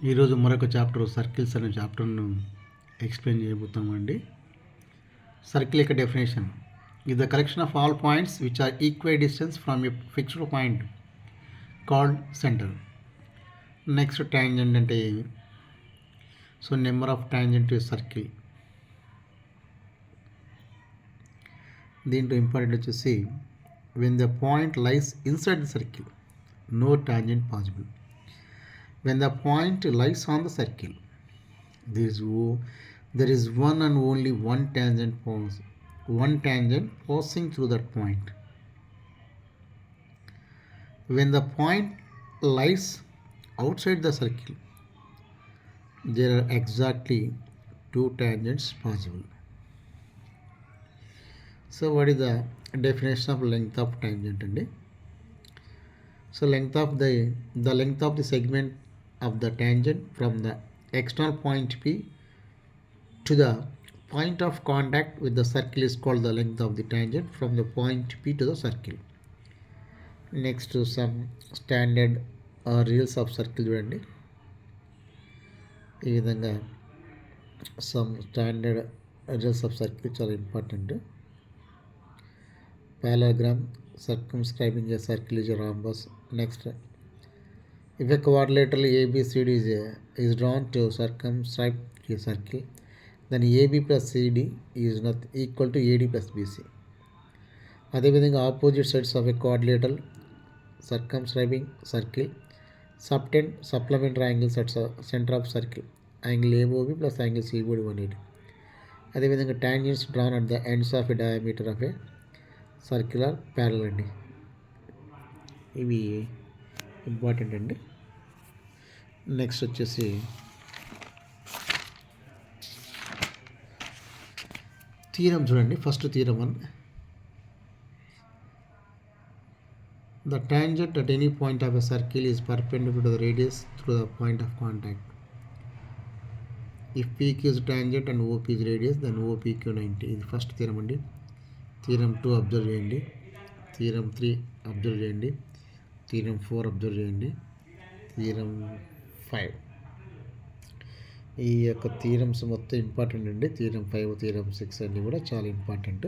ఈరోజు మరొక chapter circles అనే చాప్టర్ను ఎక్స్ప్లెయిన్ చేయబోతామండి. సర్కిల్ యొక్క definition is the collection of all points which are equal distance from a fixed point called center. Next tangent అంటే so number of tangent to circle. దీంట్లో important వచ్చేసి when the point lies inside the circle no tangent possible. When the point lies on the circle there is one and only one tangent passing through that point. When the point lies outside the circle there are exactly two tangents possible. So what is the definition of length of tangent andi? So length of the length of the segment of the tangent from the external point P to the point of contact with the circle is called the length of the tangent from the point P to the circle. Next to some standard rules of circle చూడండి. ఈ విధంగా some standard rules of circle చాలా important. Parallelogram circumscribing a circle is a rhombus. Next, if a quadrilateral ABCD is drawn to circumscribe a circle, then AB plus CD is not equal to AD plus BC. అదేవిధంగా opposite sides of a quadrilateral circumscribing circle subtend supplementary angles at centre of circle angle AOB plus angle CBD 180. అదేవిధంగా tangents drawn at the ends of a diameter of a circular parallel అండి. ఇవి important అండి. Next వచ్చేసి theorem చూడండి. First theorem 1, the tangent at any point of a circle is perpendicular to the radius through the point of contact. If PQ is tangent and OP is radius, then OPQ 90. ఇది first theorem అండి. Theorem 2 observe చేయండి, theorem 3 observe చేయండి, theorem 4 observe చేయండి, theorem 5. ఈ యొక్క theorems మొత్తం important అండి. Theorem 5, theorem 6 అన్నీ కూడా చాలా ఇంపార్టెంట్.